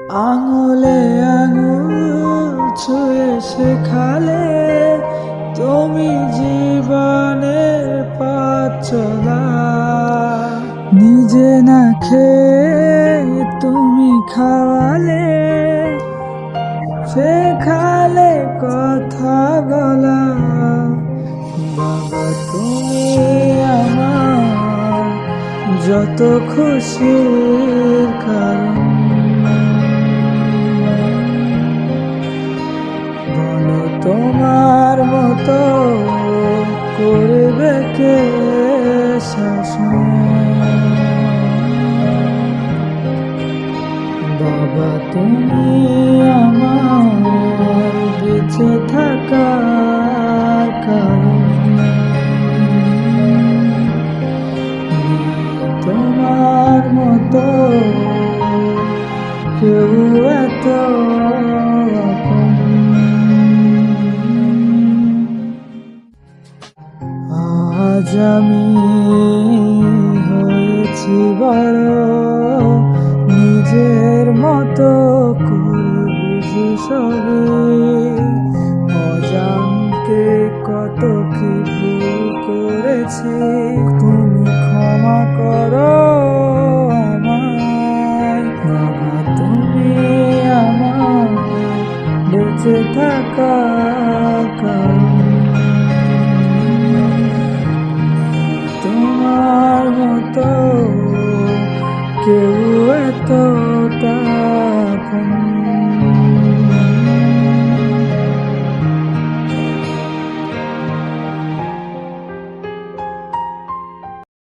আঙুলে আঙুল ছুঁয়ে শেখালে তুমি জীবনের পথ চলা। নিজে না খেয়ে তুমি খাওয়ালে, শেখালে কথা বলা। বাবা তুমি আমার যত খুশির কারণ। বলো তোমার মতো করবে কে শাসন। বাবা তুমি আমার বেঁচে থাকার কারণ। তোমার মতো কেউ এত আপন। আজ আমি হয়েছি বড়, নিজের মতো করে বুঝি সবই। অজান্তে কত কি ভুল করেছি, তুমি ক্ষমা করো